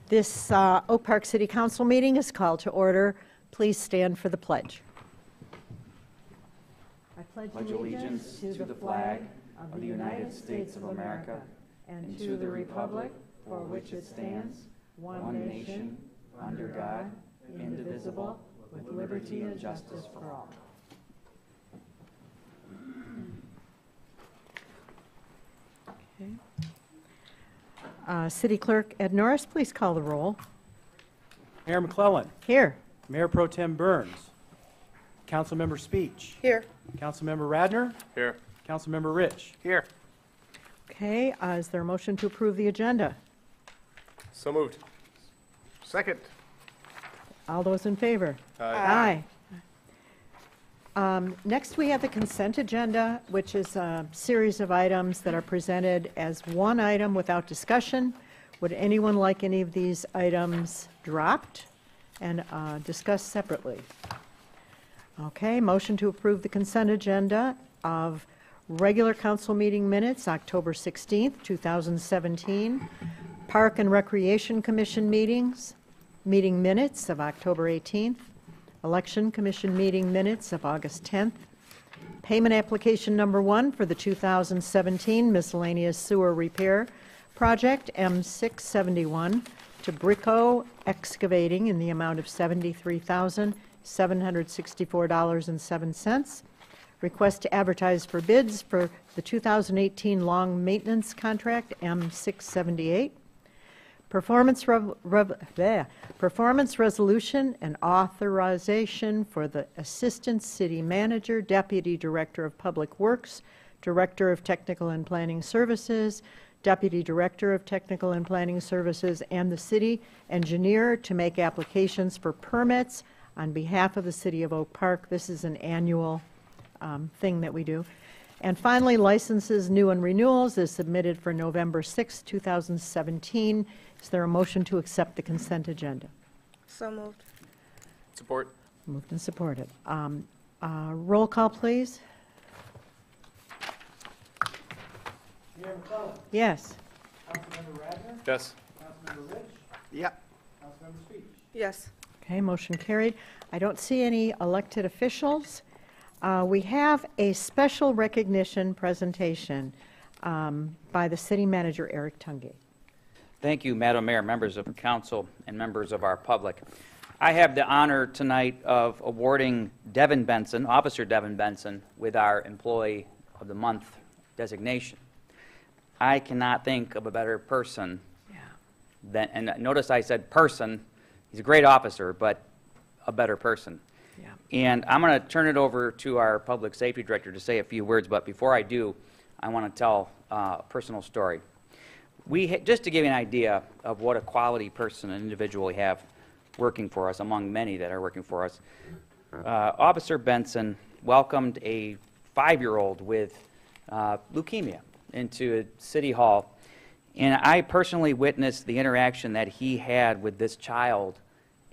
This Oak Park City Council meeting is called to order. Please stand for the pledge. I pledge allegiance to the flag of the United States of America and to the republic for which it stands, one nation, under God, indivisible, with liberty and justice for all. Okay. City Clerk Ed Norris, please call the roll. Mayor McClellan. Here. Mayor Pro Tem Burns. Councilmember Speech. Here. Councilmember Radner. Here. Councilmember Rich. Here. Okay, is there a motion to approve the agenda? So moved. Second. All those in favor? Aye. Next, we have the consent agenda, which is a series of items that are presented as one item without discussion. Would anyone like any of these items dropped and discussed separately? Okay, motion to approve the consent agenda of regular council meeting minutes, October 16th, 2017, Park and Recreation Commission meeting minutes of October 18th, Election Commission meeting minutes of August 10th, payment application number 1 for the 2017 miscellaneous sewer repair project M671 to Brico Excavating in the amount of $73,764.07. Request to advertise for bids for the 2018 long maintenance contract M678. Performance resolution and authorization for the Assistant City Manager, Deputy Director of Public Works, Director of Technical and Planning Services, Deputy Director of Technical and Planning Services, and the City Engineer to make applications for permits on behalf of the City of Oak Park. This is an annual thing that we do. And finally, licenses, new and renewals, is submitted for November 6, 2017. Is there a motion to accept the consent agenda? So moved. Support. Moved and supported. Roll call, please. Mayor McClellan. Yes. Councilmember Radner. Yes. Councilmember Rich. Yep. Councilmember Speech. Yes. Okay, motion carried. I don't see any elected officials. We have a special recognition presentation by the City Manager, Eric Tungate. Thank you, Madam Mayor, members of the council, and members of our public. I have the honor tonight of awarding Devin Benson, Officer Devin Benson, with our Employee of the Month designation. I cannot think of a better person than, and notice I said person, he's a great officer, but a better person. Yeah. And I'm going to turn it over to our Public Safety Director to say a few words, but before I do, I want to tell a personal story. Just to give you an idea of what a quality person and individual we have working for us, among many that are working for us, Officer Benson welcomed a 5-year-old with leukemia into City Hall, and I personally witnessed the interaction that he had with this child,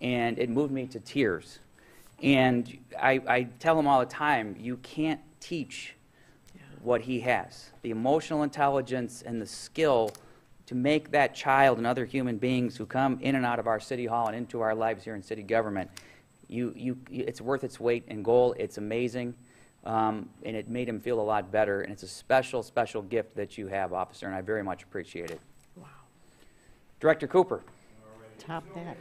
and it moved me to tears. And I tell him all the time, you can't teach what he has. The emotional intelligence and the skill to make that child and other human beings who come in and out of our City Hall and into our lives here in city government, it's worth its weight in gold. It's amazing, and it made him feel a lot better. And it's a special, special gift that you have, Officer, and I very much appreciate it. Wow. Director Cooper. Top that.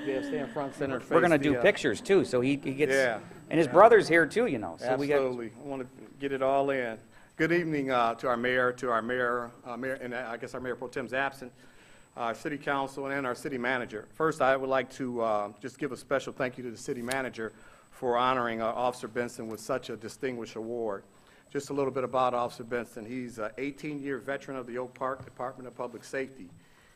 Yeah, stand front center. We're going to do pictures, too, so he gets... Yeah. And his brother's here, too, you know. So Absolutely. I want to get it all in. Good evening to our mayor, and I guess our Mayor Pro Tem's absent, our City Council, and our City Manager. First, I would like to just give a special thank you to the City Manager for honoring Officer Benson with such a distinguished award. Just a little bit about Officer Benson. He's an 18-year veteran of the Oak Park Department of Public Safety.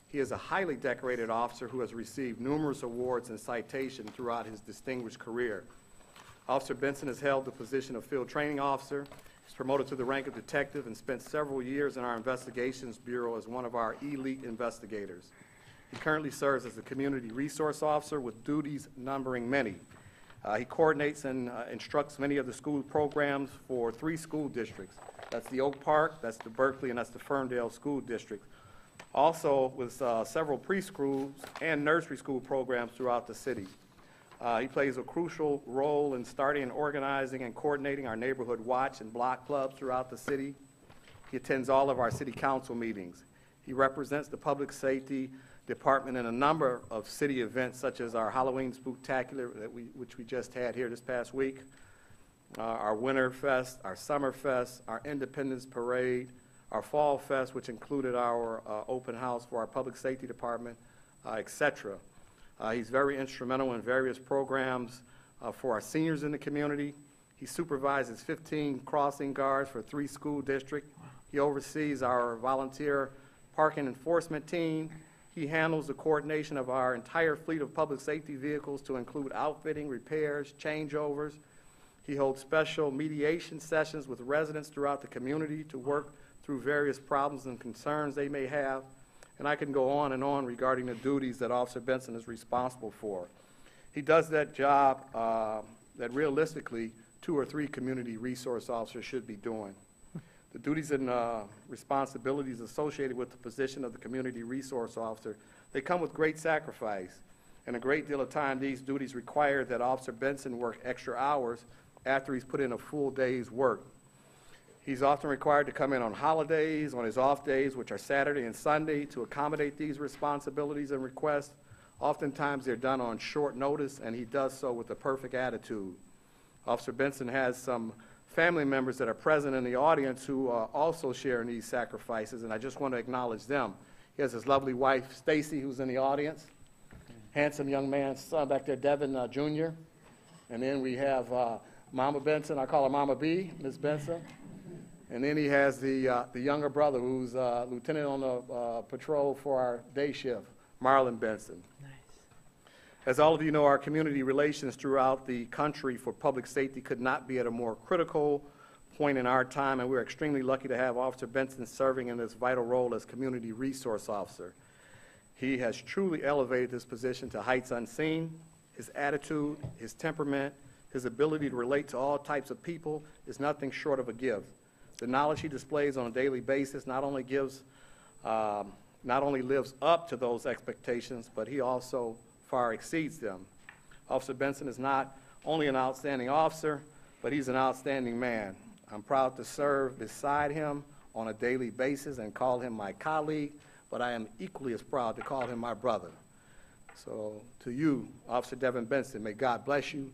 He is a highly decorated officer who has received numerous awards and citations throughout his distinguished career. Officer Benson has held the position of Field Training Officer, is promoted to the rank of detective, and spent several years in our Investigations Bureau as one of our elite investigators. He currently serves as a Community Resource Officer with duties numbering many. He coordinates and instructs many of the school programs for 3 school districts. That's the Oak Park, that's the Berkeley, and that's the Ferndale School District. Also with several preschools and nursery school programs throughout the city. He plays a crucial role in starting and organizing and coordinating our neighborhood watch and block clubs throughout the city. He attends all of our city council meetings. He represents the public safety department in a number of city events, such as our Halloween Spooktacular, which we just had here this past week, our Winter Fest, our Summer Fest, our Independence Parade, our Fall Fest, which included our open house for our public safety department, etc. He's very instrumental in various programs for our seniors in the community. He supervises 15 crossing guards for 3 school districts. He oversees our volunteer parking enforcement team. He handles the coordination of our entire fleet of public safety vehicles to include outfitting, repairs, changeovers. He holds special mediation sessions with residents throughout the community to work through various problems and concerns they may have. And I can go on and on regarding the duties that Officer Benson is responsible for. He does that job that realistically 2 or 3 community resource officers should be doing. The duties and responsibilities associated with the position of the community resource officer, they come with great sacrifice. And a great deal of time, these duties require that Officer Benson work extra hours after he's put in a full day's work. He's often required to come in on holidays, on his off days, which are Saturday and Sunday, to accommodate these responsibilities and requests. Oftentimes, they're done on short notice, and he does so with a perfect attitude. Officer Benson has some family members that are present in the audience who also share in these sacrifices, and I just want to acknowledge them. He has his lovely wife, Stacy, who's in the audience. Handsome young man, son back there, Devin Jr. And then we have Mama Benson, I call her Mama B, Ms. Benson. And then he has the younger brother who's lieutenant on the patrol for our day shift, Marlon Benson. Nice. As all of you know, our community relations throughout the country for public safety could not be at a more critical point in our time, and we're extremely lucky to have Officer Benson serving in this vital role as community resource officer. He has truly elevated this position to heights unseen. His attitude, his temperament, his ability to relate to all types of people is nothing short of a gift. The knowledge he displays on a daily basis not only lives up to those expectations, but he also far exceeds them. Officer Benson is not only an outstanding officer, but he's an outstanding man. I'm proud to serve beside him on a daily basis and call him my colleague, but I am equally as proud to call him my brother. So to you, Officer Devin Benson, may God bless you.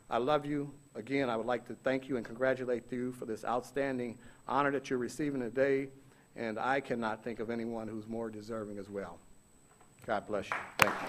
I love you. Again, I would like to thank you and congratulate you for this outstanding honor that you're receiving today, and I cannot think of anyone who's more deserving as well. God bless you. Thank you.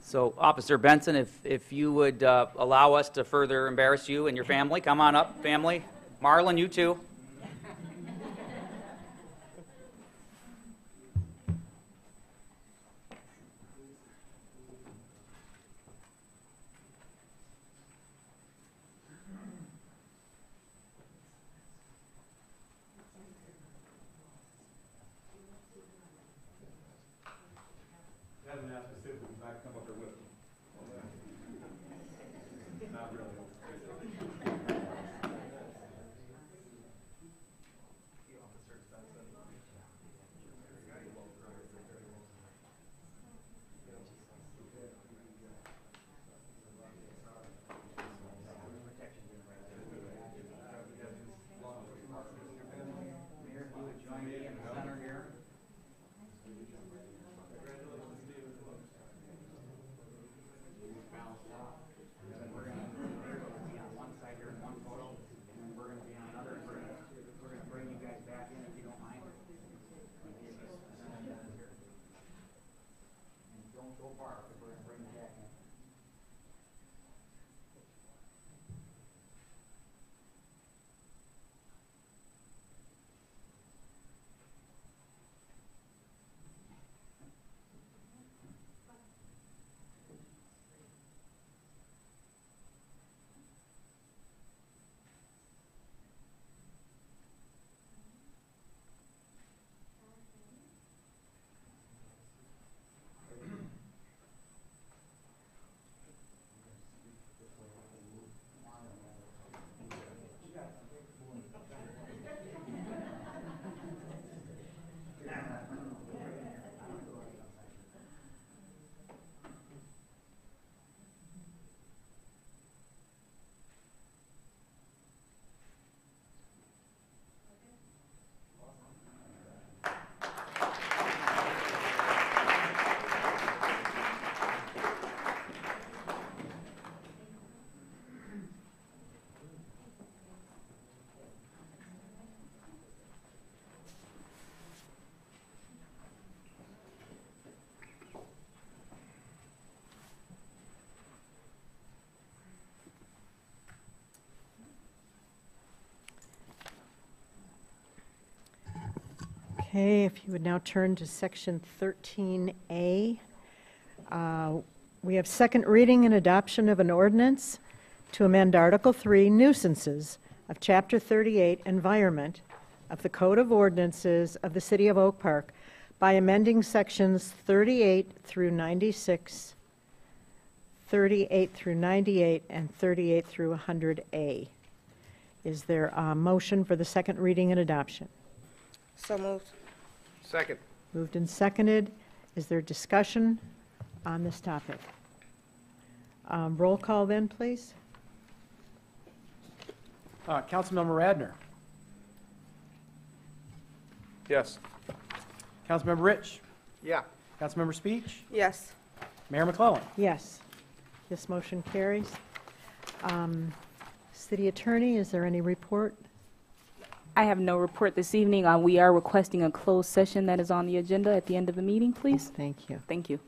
So, Officer Benson, if you would allow us to further embarrass you and your family, come on up, family. Marlon, you too. Okay, if you would now turn to Section 13A. We have second reading and adoption of an ordinance to amend Article 3 nuisances of Chapter 38 Environment of the Code of Ordinances of the City of Oak Park by amending Sections 38 through 96, 38 through 98, and 38 through 100A. Is there a motion for the second reading and adoption? So moved. Second. Moved and seconded. Is there discussion on this topic? Roll call then, please. Councilmember Radner. Yes. Councilmember Rich. Yeah. Councilmember Speech. Yes. Mayor McClellan. Yes. This motion carries. City Attorney, is there any report? I have no report this evening. We are requesting a closed session that is on the agenda at the end of the meeting, please. Thank you. Thank you.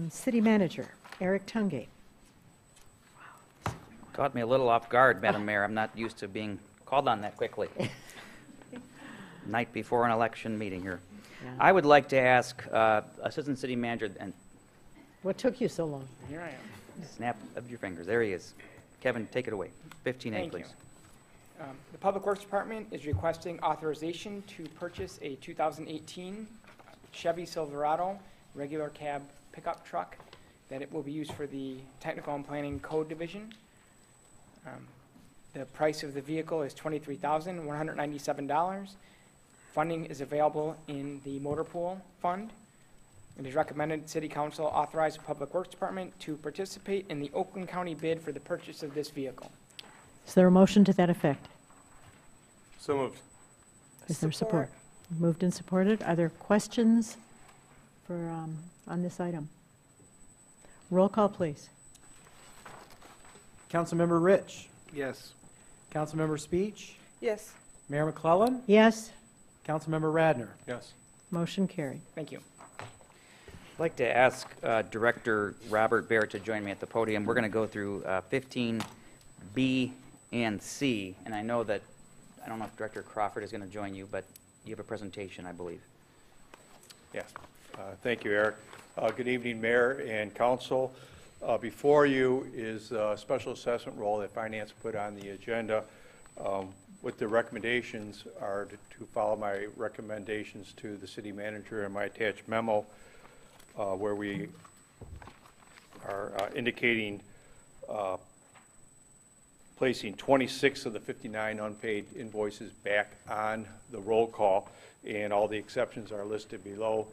City Manager, Eric Tungate. Caught me a little off guard, Madam Mayor. I'm not used to being called on that quickly. Night before an election meeting here. Yeah. I would like to ask Assistant City Manager, and What took you so long? Here I am. snap of your fingers, there he is. Kevin, take it away. 15A, Thank please. you. The Public Works Department is requesting authorization to purchase a 2018 Chevy Silverado regular cab pickup truck that it will be used for the Technical and Planning Code Division. The price of the vehicle is $23,197. Funding is available in the motor pool fund. It is recommended City Council authorize the Public Works Department to participate in the Oakland County bid for the purchase of this vehicle. Is there a motion to that effect? So moved. Is there support? Moved and supported. Are there questions for, on this item? Roll call, please. Councilmember Rich. Yes. Councilmember Speech. Yes. Mayor McClellan. Yes, Councilmember Radner. Yes. motion carried. Thank you. I'd like to ask Director Robert Barrett to join me at the podium. We're going to go through 15B and C, and I know that, I don't know if Director Crawford is going to join you, but you have a presentation, I believe. Yes. Thank you, Eric. Good evening, Mayor and Council. Before you is a special assessment role that Finance put on the agenda. What the recommendations are to follow my recommendations to the City Manager in my attached memo, where we are indicating placing 26 of the 59 unpaid invoices back on the roll call, and all the exceptions are listed below.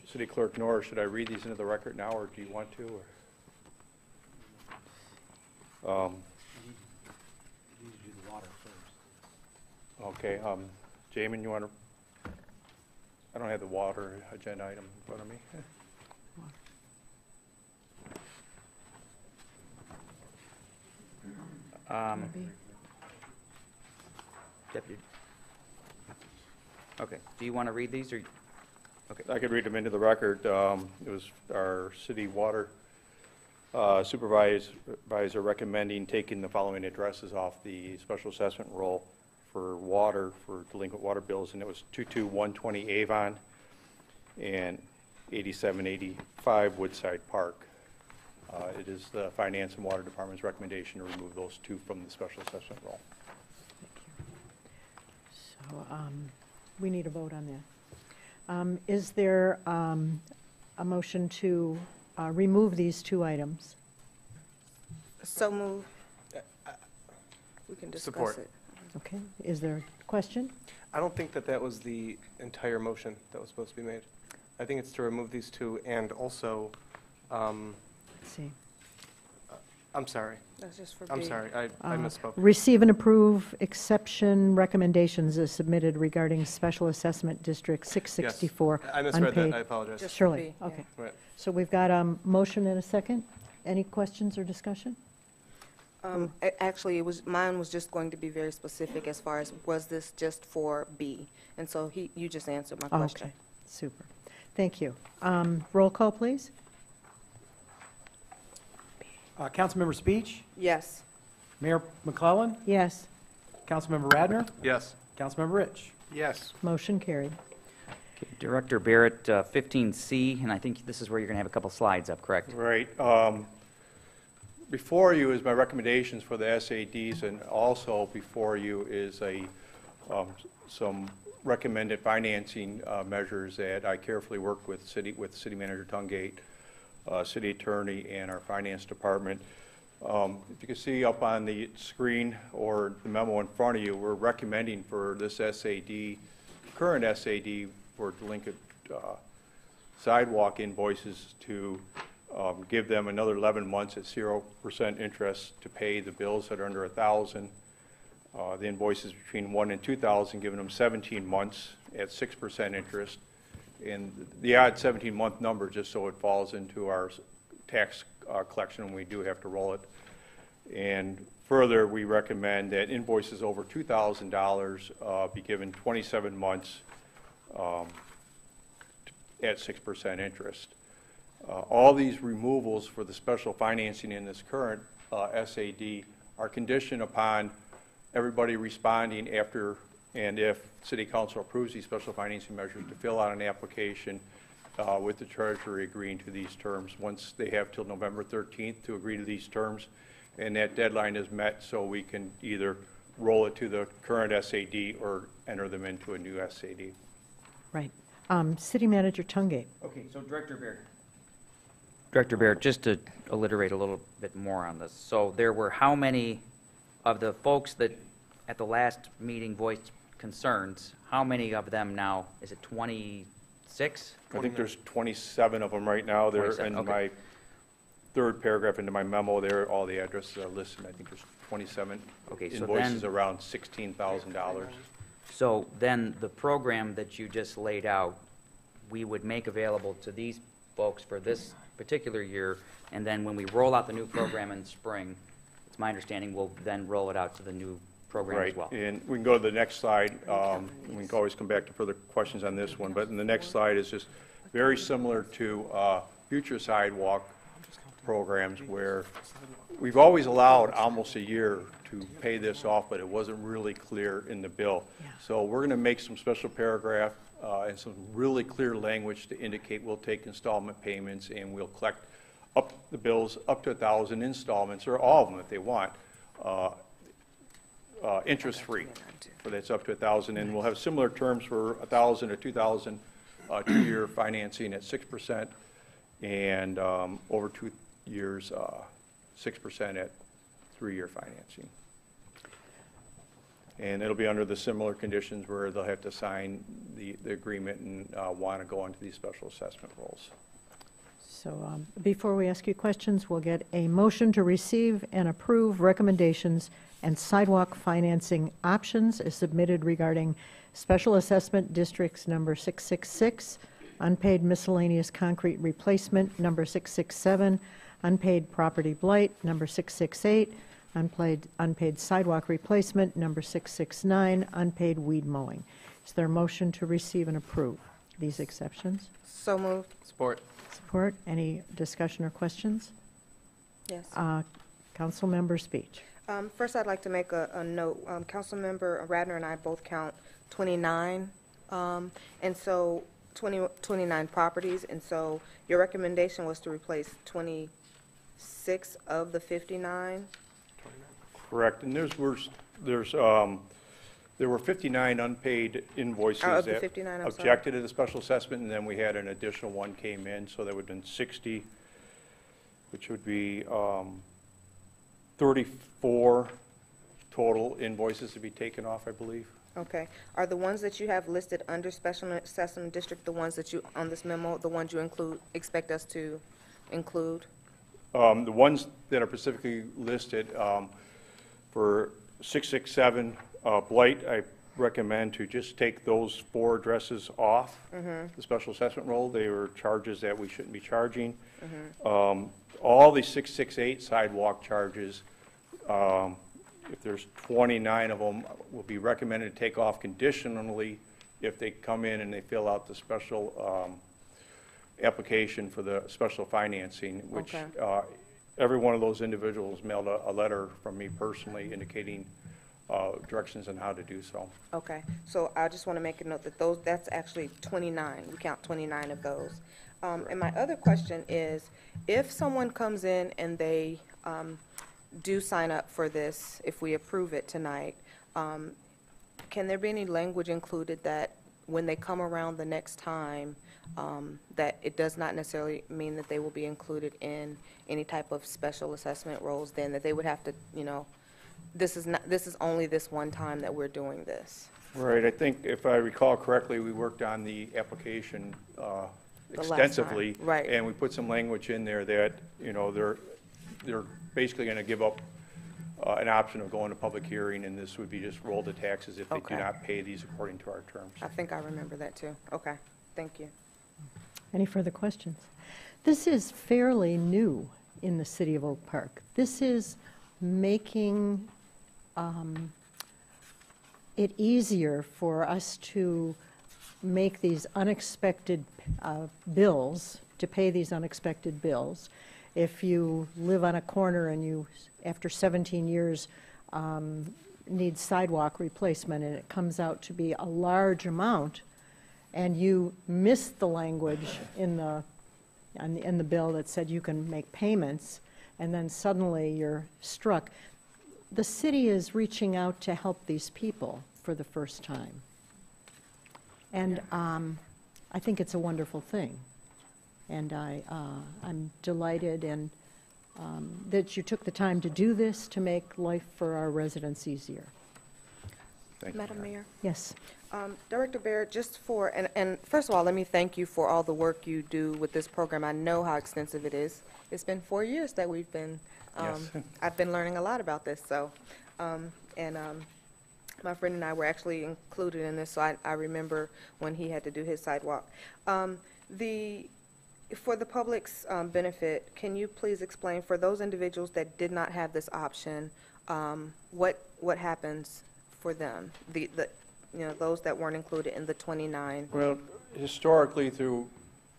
City Clerk Norris, should I read these into the record now, or do you want to? Or? Okay, Jamin, you want to? I don't have the water agenda item in front of me. Deputy. Okay, do you want to read these, or? Okay. I could read them into the record. It was our city water supervisor recommending taking the following addresses off the special assessment roll for water, for delinquent water bills, and it was 22120 Avon and 8785 Woodside Park. It is the Finance and Water Department's recommendation to remove those two from the special assessment roll. So we need a vote on that. Is there a motion to remove these two items? So moved. We can discuss Support. it. Okay, is there a question? I don't think that that was the entire motion that was supposed to be made. I think it's to remove these two and also, Let's see. I'm sorry. That's just for I'm B. sorry. I misspoke. Receive and approve exception recommendations as submitted regarding Special Assessment District 664 I misread that. unpaid. I apologize. Just for Surely, B, yeah. okay. Right. So we've got a motion and a second. Any questions or discussion? Actually, mine was just going to be very specific as far as, was this just for B? And so you just answered my question. Okay, super. Thank you. Roll call, please. Councilmember Speech. Yes. Mayor McClellan. Yes. Councilmember Radner, Yes. Councilmember Rich. Yes. Motion carried. Okay, Director Barrett, 15C, and I think this is where you're going to have a couple slides up, correct? Right. Before you is my recommendations for the SADs, and also before you is some recommended financing measures that I carefully worked with City Manager Tungate, City Attorney, and our Finance Department. If you can see up on the screen or the memo in front of you, we're recommending for this SAD, current SAD for delinquent sidewalk invoices to give them another 11 months at 0% interest to pay the bills that are under 1,000. The invoices between 1 and 2,000, giving them 17 months at 6% interest. And the odd 17-month number, just so it falls into our tax collection when we do have to roll it. And further, we recommend that invoices over $2,000 be given 27 months at 6% interest. All these removals for the special financing in this current SAD are conditioned upon everybody responding after and if City Council approves these special financing measures to fill out an application with the Treasury agreeing to these terms. Once they have till November 13th to agree to these terms, and that deadline is met, so we can either roll it to the current SAD or enter them into a new SAD. Right. City Manager Tungate. Okay, so Director Barrett, just to alliterate a little bit more on this. So there were how many of the folks that at the last meeting voiced concerns, how many of them now, is it 26? I think there's 27 of them right now. They're 27, in okay. my third paragraph into my memo there, all the addresses are listed. I think there's 27 Okay, so invoices then- around $16,000. So then the program that you just laid out, we would make available to these folks for this particular year, and then when we roll out the new program in spring, it's my understanding we'll then roll it out to the new program as Right, well. and we can go to the next slide. We can always come back to further questions on this one, but in the next slide is just very similar to future sidewalk programs where we've always allowed almost a year to pay this off, but it wasn't really clear in the bill. So we're going to make some special paragraph and some really clear language to indicate we'll take installment payments and we'll collect up the bills up to 1,000 installments, or all of them if they want, interest-free. So that's up to 1,000, and we'll have similar terms for 1,000 or 2,000 two-year financing at 6%, and over 2 years, 6% at 3-year financing. And it'll be under the similar conditions where they'll have to sign the agreement and want to go into these special assessment roles. So before we ask you questions, we'll get a motion to receive and approve recommendations and sidewalk financing options as submitted regarding Special Assessment Districts number 666, unpaid miscellaneous concrete replacement number 667, unpaid property blight number 668, unpaid sidewalk replacement number 669, unpaid weed mowing. Is there a motion to receive and approve these exceptions? So moved. Support. Support. Any discussion or questions? Yes. Councilmember Speech. First, I'd like to make a note. Councilmember Radner and I both count 29, and so 29 properties, and so your recommendation was to replace 26 of the 59? Correct, and there were 59 unpaid invoices Of the that 59, I'm sorry. objected to the special assessment, and then we had an additional one came in, so that would have been 60, which would be 34 total invoices to be taken off, I believe. Okay. Are the ones that you have listed under Special Assessment District the ones that you, on this memo, the ones you expect us to include? The ones that are specifically listed for 667 blight, I recommend to just take those 4 addresses off the special assessment roll. They were charges that we shouldn't be charging. All the 668 sidewalk charges, if there's 29 of them, will be recommended to take off conditionally if they come in and they fill out the special application for the special financing, which Okay. every one of those individuals mailed a letter from me personally indicating directions on how to do so. Okay, so I just want to make a note that that's actually 29. We count 29 of those. And my other question is, if someone comes in and they do sign up for this, if we approve it tonight, can there be any language included that when they come around the next time, that it does not necessarily mean that they will be included in any type of special assessment roles, then that they would have to, this is only this one time that we're doing this? Right, I think if I recall correctly, we worked on the application last time, extensively. right. And we put some language in there that, they're basically going to give up an option of going to public hearing, and this would be just roll the taxes if they Okay. do not pay these according to our terms. I think I remember that too. Okay, thank you. Any further questions? This is fairly new in the city of Oak Park. This is making it easier for us to make these unexpected bills, to pay these unexpected bills. If you live on a corner and you, after 17 years, need sidewalk replacement, and it comes out to be a large amount, and you missed the language in the bill that said you can make payments, and then suddenly you're struck. The city is reaching out to help these people for the first time. And I think it's a wonderful thing. And I'm delighted and that you took the time to do this to make life for our residents easier. Thank you, Madam Mayor? Yes. Director Barrett, just for, and first of all, let me thank you for all the work you do with this program. I know how extensive it is. It's been 4 years that we've been, Yes. I've been learning a lot about this, so, my friend and I were actually included in this, so I remember when he had to do his sidewalk. For the public's benefit, can you please explain, for those individuals that did not have this option, what happens for them? Those that weren't included in the 29? Well, historically, through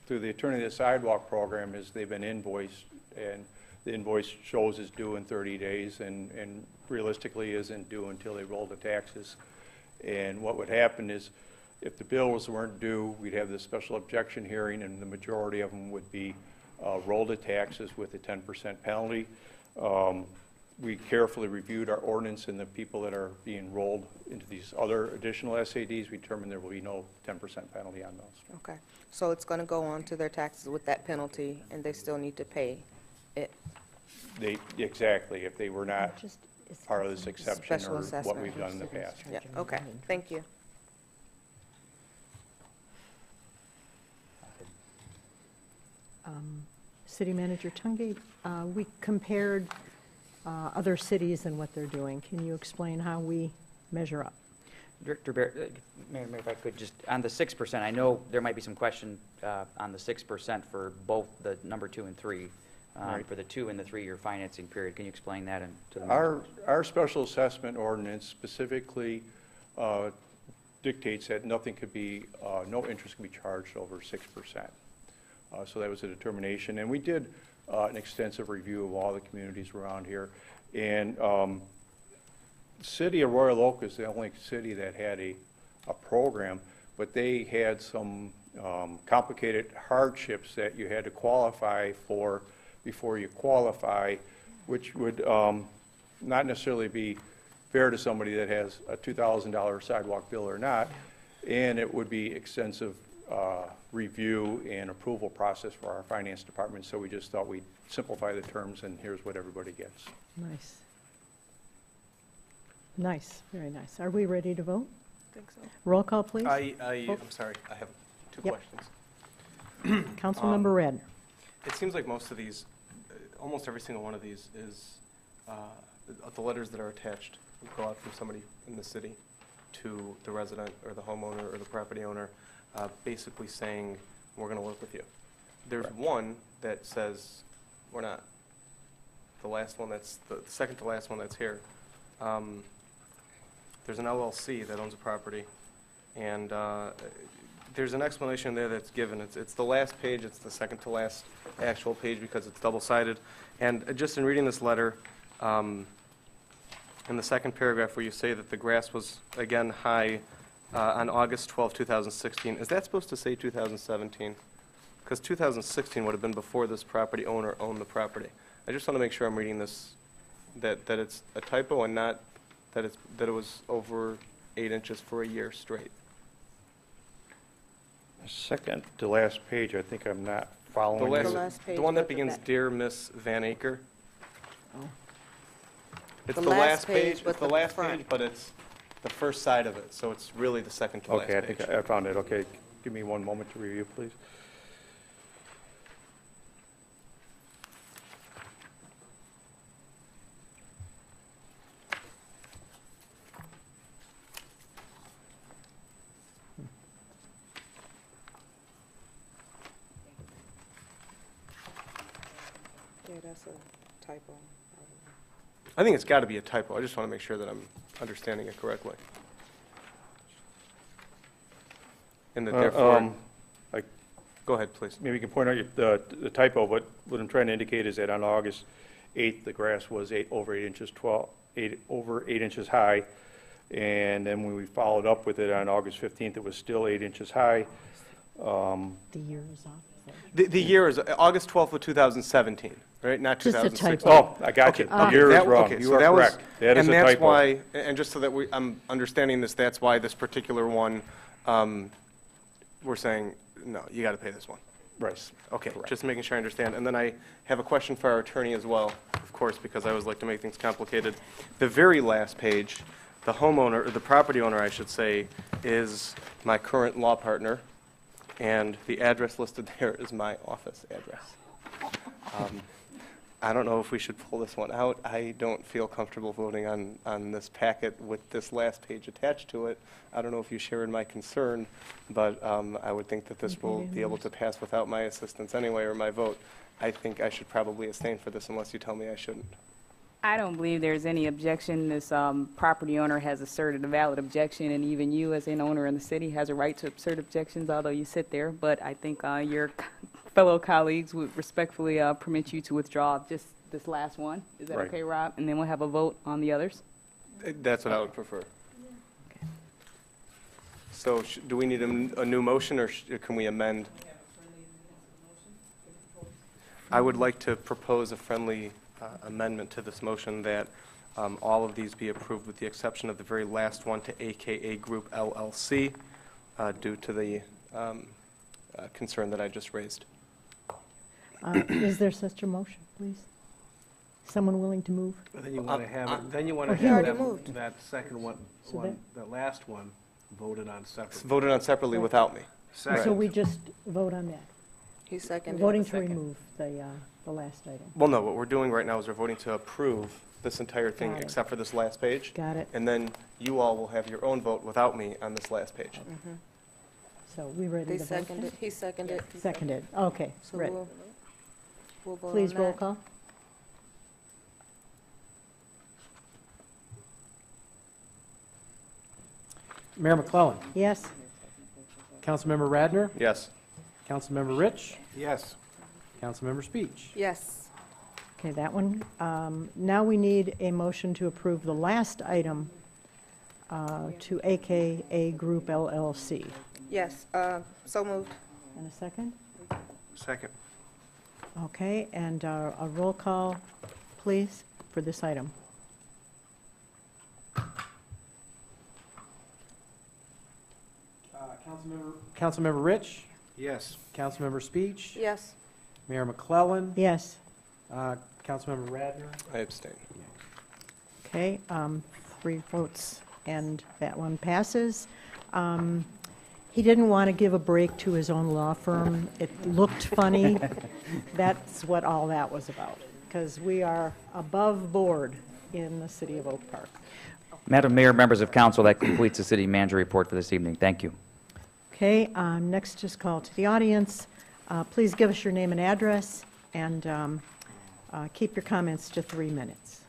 the Attorney to the Sidewalk program, is they've been invoiced, and the invoice shows is due in 30 days, and realistically isn't due until they roll the taxes. And what would happen is, if the bills weren't due, we'd have this special objection hearing, and the majority of them would be rolled to taxes with a 10% penalty. We carefully reviewed our ordinance, and the people that are being rolled into these other additional SADs, we determined there will be no 10% penalty on those. Okay, so it's going to go on to their taxes with that penalty, and they still need to pay it? Exactly, if they were not Just- it's- part of this exception Special or what assessment. we've done in the past. Yeah, okay, thank you. City Manager Tungate, we compared other cities and what they're doing. Can you explain how we measure up? Director Barrett, Mayor, if I could just, on the 6%, I know there might be some question on the 6% for both the number 2 and 3. Right. For the 2 and the 3-year financing period. Can you explain that to the members? Our special assessment ordinance specifically dictates that nothing could be, no interest can be charged over 6%. So that was a determination. And we did an extensive review of all the communities around here. And the city of Royal Oak is the only city that had a program, but they had some complicated hardships that you had to qualify for before you qualify, which would not necessarily be fair to somebody that has a $2,000 sidewalk bill or not, and it would be extensive review and approval process for our finance department, so we just thought we'd simplify the terms, and here's what everybody gets. Nice. Nice, very nice. Are we ready to vote? I think so. Roll call, please. I'm sorry, I have two Yep. questions. Councilmember Redner. It seems like most of these, almost every single one of these is, the letters that are attached go out from somebody in the city to the resident or the homeowner or the property owner, basically saying, we're going to work with you. There's one that says, we're not. The last one that's, the second to last one that's here. There's an LLC that owns a property, and there's an explanation there that's given. It's the last page, it's the second to last actual page because it's double-sided. And just in reading this letter, in the second paragraph where you say that the grass was, again, high on August 12, 2016, is that supposed to say 2017? Because 2016 would have been before this property owner owned the property. I just want to make sure I'm reading this, that it's a typo and not that it was over 8 inches for a year straight. Second to last page, I think I'm not following. The you. last page the one that with the begins, back. "Dear Miss Van Aker." It's The the last last page page, with it's the the last front. page, but it's the first side of it, so it's really the second to last Okay, I page. think I found it. Okay, give me one moment to review, please. Yeah, that's a typo. I think it's got to be a typo. I just want to make sure that I'm understanding it correctly. And that therefore, I go ahead, please. Maybe you can point out the typo, but what I'm trying to indicate is that on August 8th, the grass was over 8 inches over 8 inches high, and then when we followed up with it on August 15th, it was still 8 inches high. The year is off. The year is August 12th of 2017, right? Not Just a 2016. typo. Oh, I got you. Okay, The year is that- wrong. okay, You so are that was- correct. That is a And that's typo. why, and just so that I'm understanding this, that's why this particular one, we're saying, no, you got to pay this one. Right. Okay, Correct. just making sure I understand. And then I have a question for our attorney as well, of course, because I always like to make things complicated. The very last page, the homeowner, or the property owner, I should say, is my current law partner, and the address listed there is my office address. I don't know if we should pull this one out. I don't feel comfortable voting on this packet with this last page attached to it. I don't know if you share in my concern, but I would think that this will be able to pass without my assistance anyway, or my vote. I think I should probably abstain for this unless you tell me I shouldn't. I don't believe there's any objection. This property owner has asserted a valid objection, and even you, as an owner in the city, has a right to assert objections, although you sit there. But I think your fellow colleagues would respectfully permit you to withdraw just this last one. Is that Right. okay, Rob? And then we'll have a vote on the others. That's what I would prefer. So do we need a new motion, or can we amend? I would like to propose a friendly amendment to this motion that all of these be approved with the exception of the very last one to AKA Group LLC due to the concern that I just raised. Is there such a motion, please? Someone willing to move? Then you want to have it, then you want Oh, to he have already that, moved. that second one, So that- the last one voted on separately. Voted on separately without me. So we just vote on that? He seconded. Voting the to second. remove the last item. Well, no, what we're doing right now is we're voting to approve this entire thing Got it. except for this last page. Got it. And then you all will have your own vote without me on this last page. So we ready They to vote? seconded, he seconded. Seconded, okay, So ready. we'll vote on Please roll that. call. Mayor McClellan. Yes? Councilmember Radner. Yes. Councilmember Rich. Yes. Councilmember Speech. Yes. Okay, that one. Now we need a motion to approve the last item to AKA Group LLC. Yes, so moved. And a second? Second. Okay, and a roll call, please, for this item. Councilmember Rich. Yes. Councilmember Speech. Yes. Mayor McClellan. Yes, Councilmember Radner. I abstain. okay, 3 votes, and that one passes. He didn't want to give a break to his own law firm. It looked funny. That's what all that was about, because we are above board in the city of Oak Park. Madam Mayor, members of council, that completes the city manager report for this evening. Thank you. Okay, next is call to the audience. Please give us your name and address, and keep your comments to 3 minutes.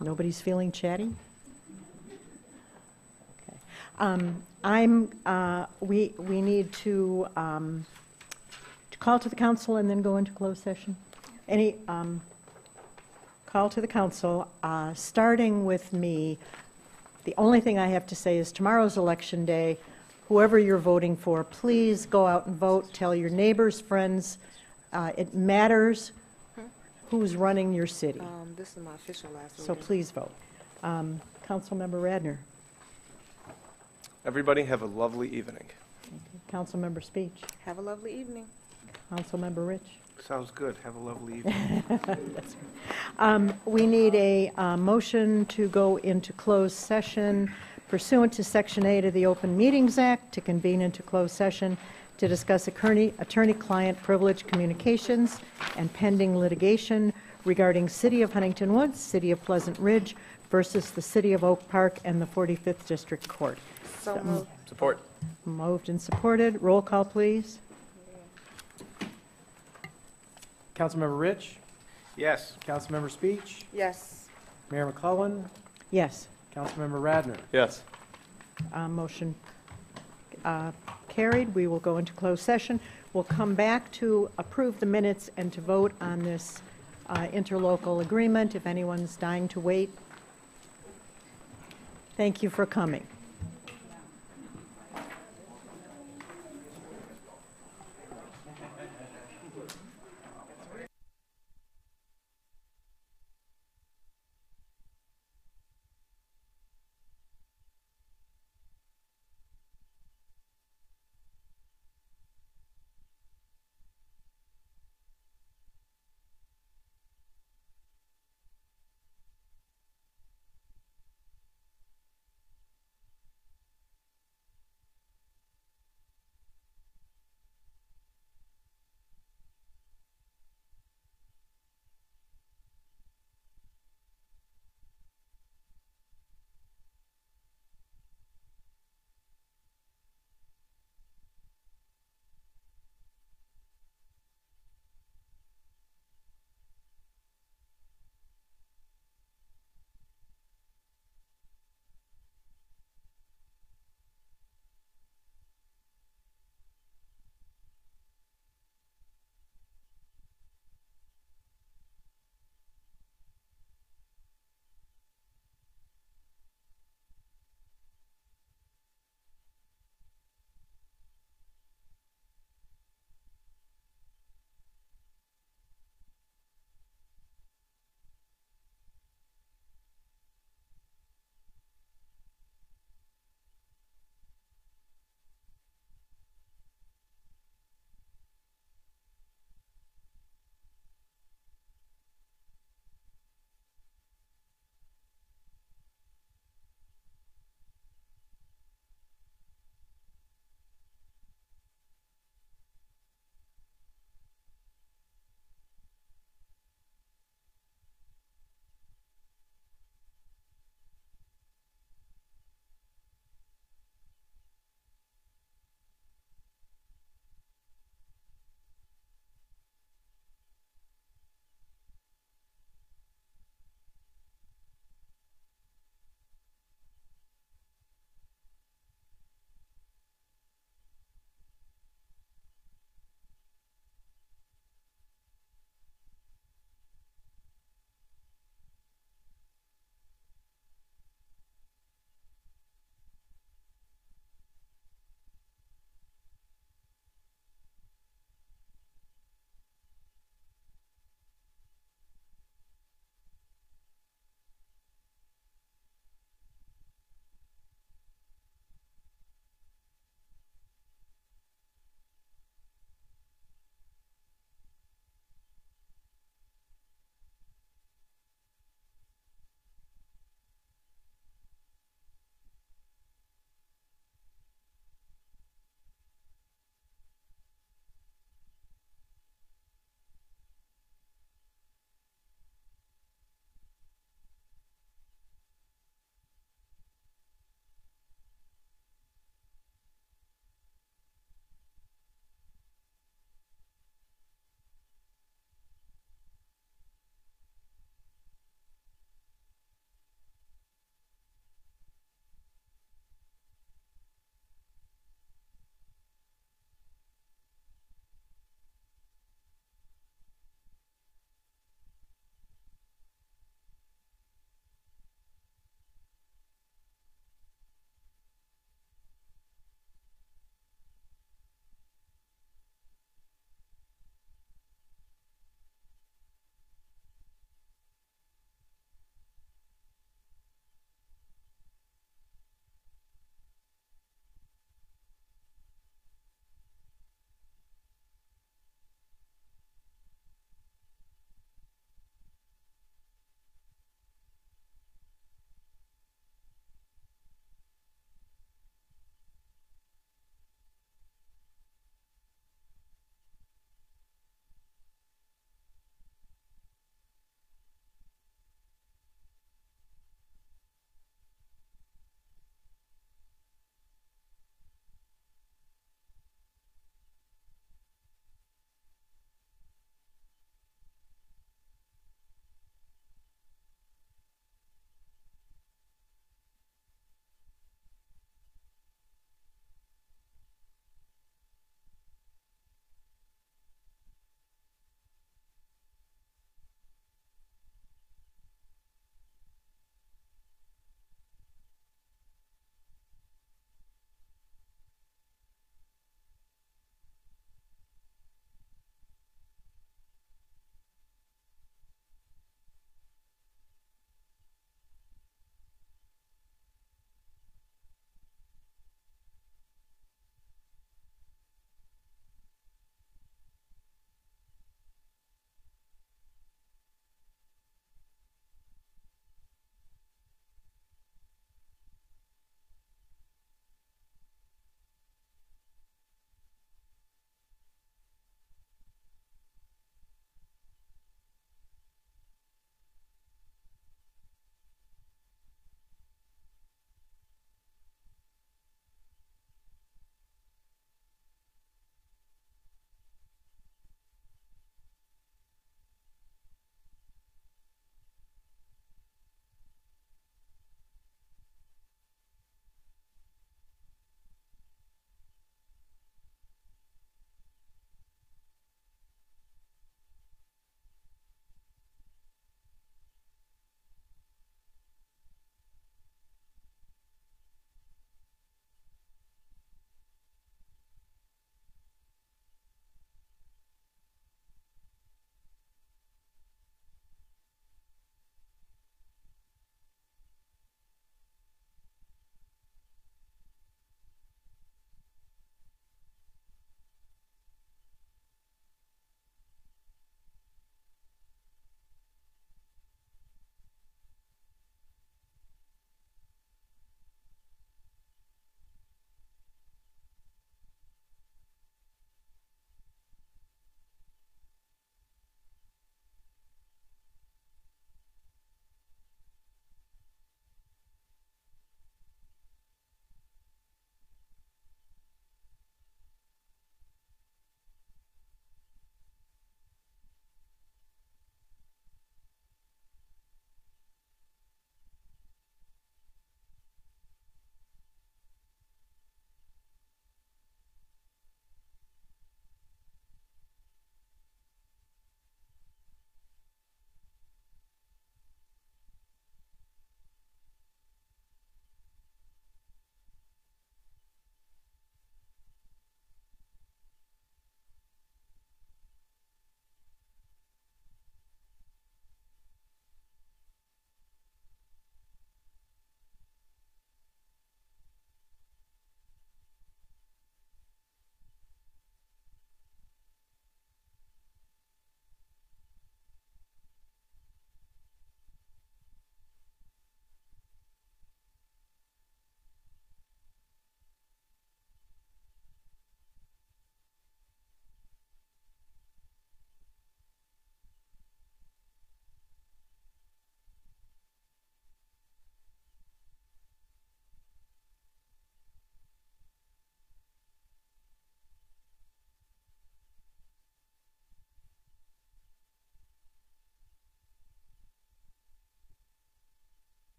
Nobody's feeling chatty? Okay. We need to call to the council and then go into closed session. Any call to the council, starting with me. The only thing I have to say is tomorrow's election day. Whoever you're voting for, please go out and vote. Tell your neighbors, friends. It matters who's running your city. This is my official last So reading. please vote. Councilmember Radner. Everybody have a lovely evening. Councilmember Speech. Have a lovely evening. Councilmember Rich. Sounds good. Have a lovely evening. We need a motion to go into closed session pursuant to Section 8 of the Open Meetings Act to convene into closed session to discuss attorney-client privilege communications and pending litigation regarding City of Huntington Woods, City of Pleasant Ridge versus the City of Oak Park and the 45th District Court. So moved. Support. Moved and supported. Roll call, please. Councilmember Rich, Yes. Councilmember Speech, Yes. Mayor McClellan, Yes. Councilmember Radner. Yes. Motion carried. We will go into closed session. We'll come back to approve the minutes and to vote on this interlocal agreement if anyone's dying to wait. Thank you for coming.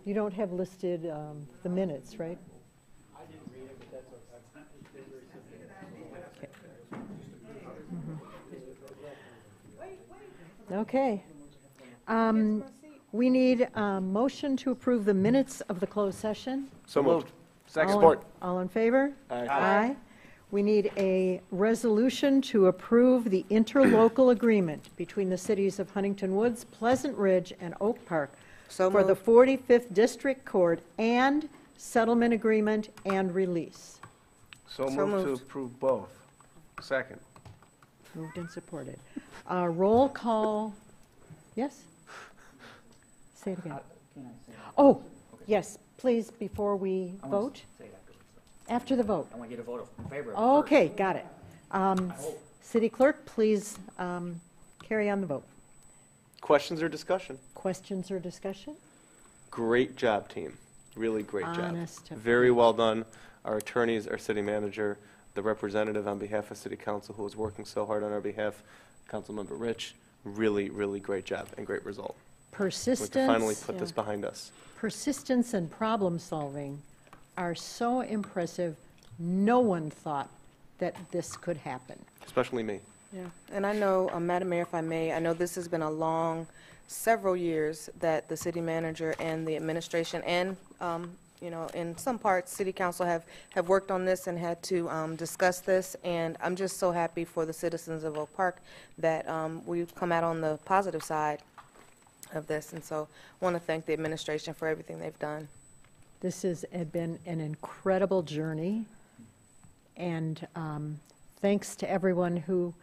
You don't have listed the minutes, right? Okay. We need a motion to approve the minutes of the closed session. So moved. Second. All in favor? Aye. Aye. We need a resolution to approve the interlocal agreement between the cities of Huntington Woods, Pleasant Ridge, and Oak Park So for the moved. 45th District Court and settlement agreement and release. So So moved to moved. approve both. Second. Moved and supported. Roll call, yes? Say it again. Oh, yes, please, before we vote, after the vote. I want you to vote in favor of it first. Okay, got it. City Clerk, please carry on the vote. Questions or discussion? Questions or discussion? Great job, team. Really great job. Honest to Very well done. Our attorneys, our city manager, the representative on behalf of City Council who was working so hard on our behalf, Councilmember Rich, really, really great job and great result. We Persistence. can finally put yeah. this behind us. Persistence and problem solving are so impressive. No one thought that this could happen. Especially me. Yeah, and I know, Madam Mayor, if I may, I know this has been a long, several years that the city manager and the administration and, in some parts, city council have worked on this and had to discuss this, and I'm just so happy for the citizens of Oak Park that we've come out on the positive side of this, and so I want to thank the administration for everything they've done. This has been an incredible journey, and thanks to everyone who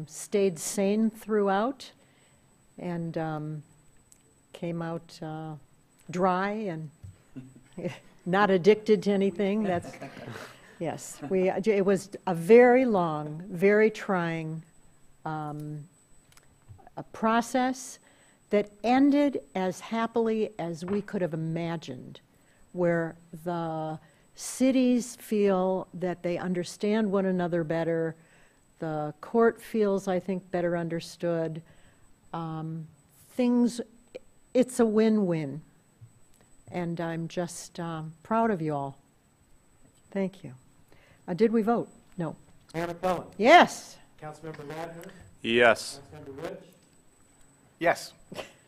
stayed sane throughout and came out dry and not addicted to anything. That's yes. It was a very long, very trying a process that ended as happily as we could have imagined, where the cities feel that they understand one another better. The court feels, I think, better understood. It's a win-win. And I'm just proud of you all. Thank you. Did we vote? No. Mayor McClellan. Yes. Councilmember Radner. Yes. Councilmember Rich. Yes.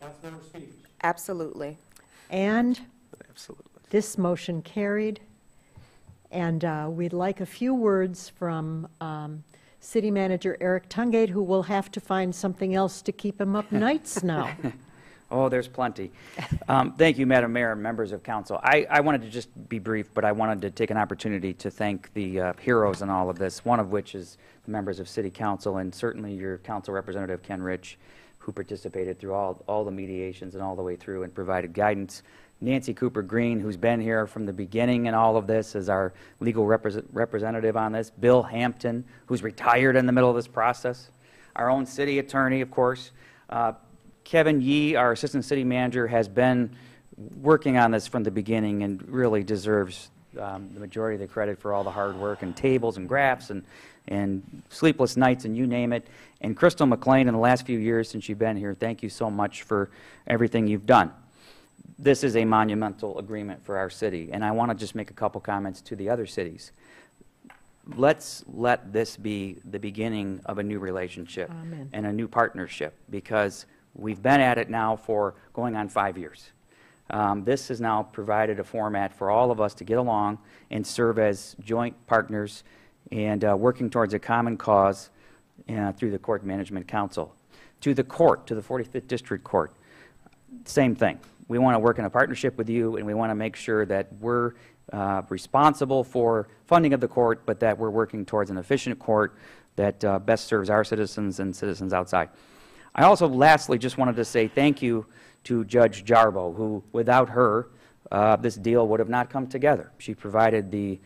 Councilmember Spies. Absolutely. And Absolutely. this motion carried. And we'd like a few words from City Manager Eric Tungate, who will have to find something else to keep him up nights now. Oh, there's plenty. Thank you, Madam Mayor and members of council. I wanted to just be brief, but I wanted to take an opportunity to thank the heroes in all of this, one of which is the members of City Council and certainly your council representative, Ken Rich, who participated through all the mediations and all the way through and provided guidance. Nancy Cooper Green, who's been here from the beginning in all of this, is our legal representative on this. Bill Hampton, who's retired in the middle of this process. Our own city attorney, of course. Kevin Yee, our assistant city manager, has been working on this from the beginning and really deserves the majority of the credit for all the hard work and tables and graphs and sleepless nights and you name it. And Crystal McLean, in the last few years since you've been here, thank you so much for everything you've done. This is a monumental agreement for our city, and I want to just make a couple comments to the other cities. Let's let this be the beginning of a new relationship. Amen. And a new partnership, because we've been at it now for going on 5 years. This has now provided a format for all of us to get along and serve as joint partners and working towards a common cause through the Court Management Council. To the court, to the 45th District Court, same thing. We want to work in a partnership with you, and we want to make sure that we're responsible for funding of the court, but that we're working towards an efficient court that best serves our citizens and citizens outside. I also lastly just wanted to say thank you to Judge Jarbo, who without her, this deal would have not come together. She provided the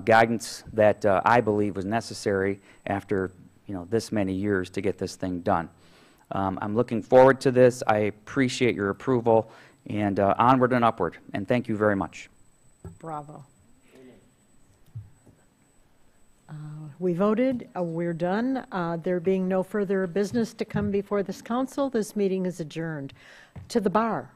guidance that I believe was necessary after this many years to get this thing done. I'm looking forward to this. I appreciate your approval, and onward and upward, and thank you very much. Bravo. We voted, we're done. There being no further business to come before this council, this meeting is adjourned. To the bar.